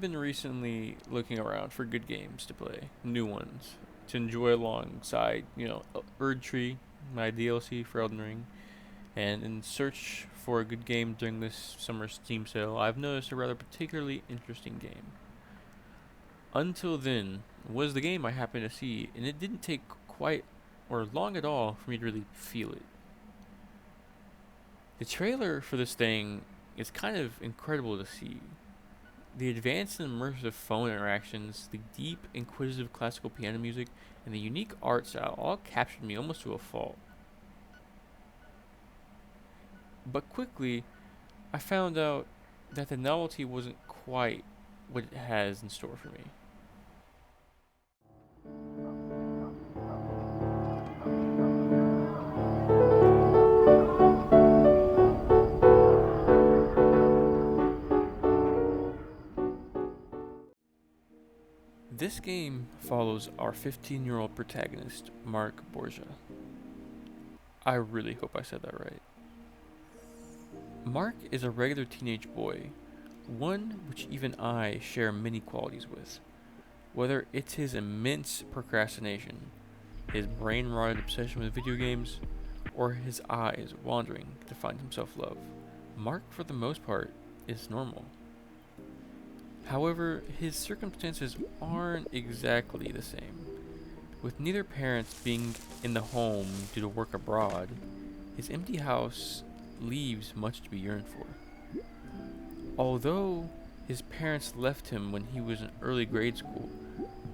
I've been recently looking around for good games to play, new ones, to enjoy alongside, Erd Tree, my DLC for Elden Ring, and in search for a good game during this summer Steam sale, I've noticed a rather particularly interesting game. Until then was the game I happened to see, and it didn't take quite or long at all for me to really feel it. The trailer for this thing is kind of incredible to see. The advanced and immersive phone interactions, the deep, inquisitive classical piano music, and the unique art style all captured me almost to a fault. But quickly, I found out that the novelty wasn't quite what it has in store for me. This game follows our 15-year-old protagonist, Mark Borgia. I really hope I said that right. Mark is a regular teenage boy, one which even I share many qualities with. Whether it's his immense procrastination, his brain rotted obsession with video games, or his eyes wandering to find himself love, Mark, for the most part, is normal. However, his circumstances aren't exactly the same. With neither parents being in the home due to work abroad, his empty house leaves much to be yearned for. Although his parents left him when he was in early grade school,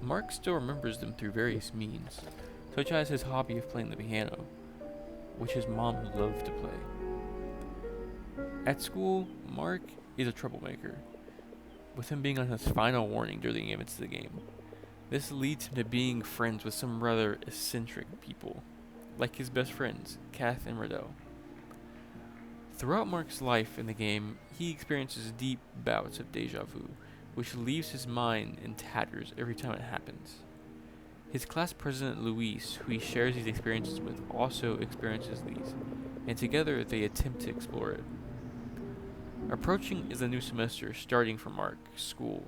Mark still remembers them through various means, such as his hobby of playing the piano, which his mom loved to play. At school, Mark is a troublemaker, with him being on his final warning during the events of the game. This leads him to being friends with some rather eccentric people, like his best friends, Kath and Riddell. Throughout Mark's life in the game, he experiences deep bouts of deja vu, which leaves his mind in tatters every time it happens. His class president Luis, who he shares these experiences with, also experiences these, and together they attempt to explore it. Approaching is a new semester starting for Mark's school,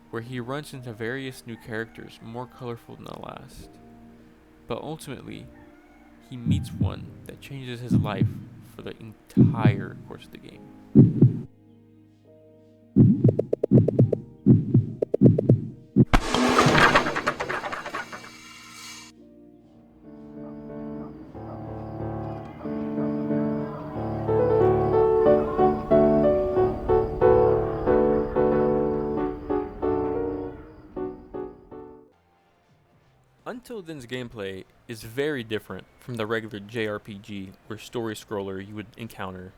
where he runs into various new characters more colorful than the last. But ultimately, he meets one that changes his life for the entire course of the game. Until Then's gameplay is very different from the regular JRPG or story scroller you would encounter.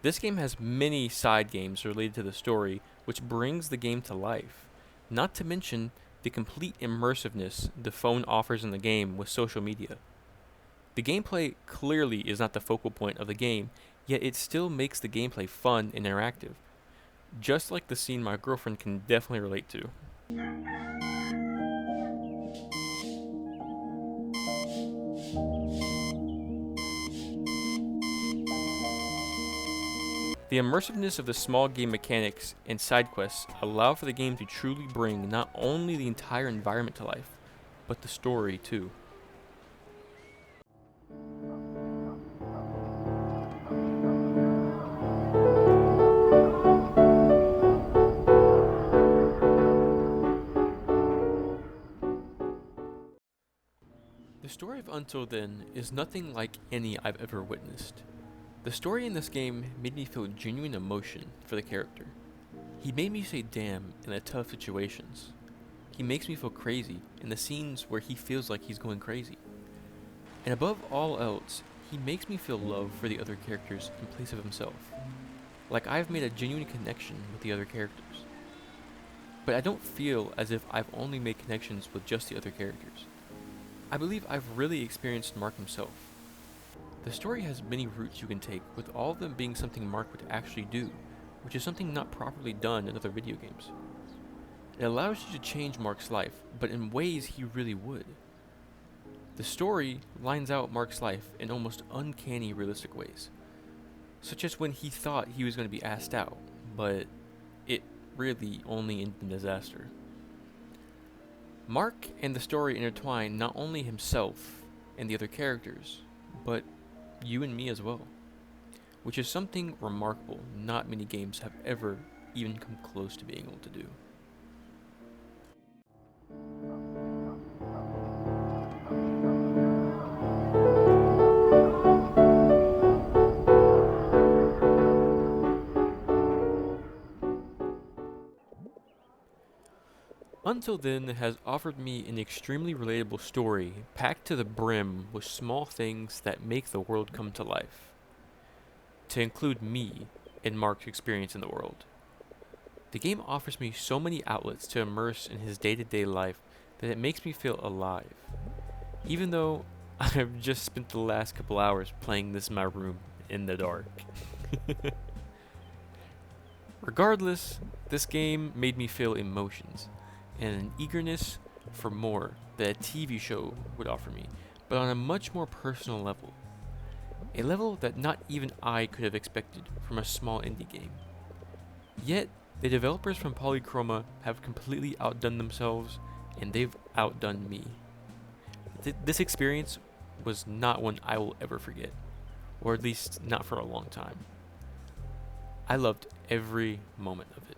This game has many side games related to the story, which brings the game to life. Not to mention the complete immersiveness the phone offers in the game with social media. The gameplay clearly is not the focal point of the game, yet it still makes the gameplay fun and interactive. Just like the scene my girlfriend can definitely relate to. The immersiveness of the small game mechanics and side quests allow for the game to truly bring not only the entire environment to life, but the story too. The story of Until Then is nothing like any I've ever witnessed. The story in this game made me feel genuine emotion for the character. He made me say damn in the tough situations. He makes me feel crazy in the scenes where he feels like he's going crazy. And above all else, he makes me feel love for the other characters in place of himself. Like I've made a genuine connection with the other characters. But I don't feel as if I've only made connections with just the other characters. I believe I've really experienced Mark himself. The story has many routes you can take, with all of them being something Mark would actually do, which is something not properly done in other video games. It allows you to change Mark's life, but in ways he really would. The story lines out Mark's life in almost uncanny realistic ways, such as when he thought he was going to be asked out, but it really only end in disaster. Mark and the story intertwine not only himself and the other characters, but you and me as well, which is something remarkable not many games have ever even come close to being able to do. Until Then has offered me an extremely relatable story packed to the brim with small things that make the world come to life, to include me in Mark's experience in the world. The game offers me so many outlets to immerse in his day to day life that it makes me feel alive, even though I've just spent the last couple hours playing this in my room in the dark. Regardless, this game made me feel emotions and an eagerness for more that a TV show would offer me, but on a much more personal level. A level that not even I could have expected from a small indie game. Yet, the developers from Polychroma have completely outdone themselves, and they've outdone me. This experience was not one I will ever forget, or at least not for a long time. I loved every moment of it.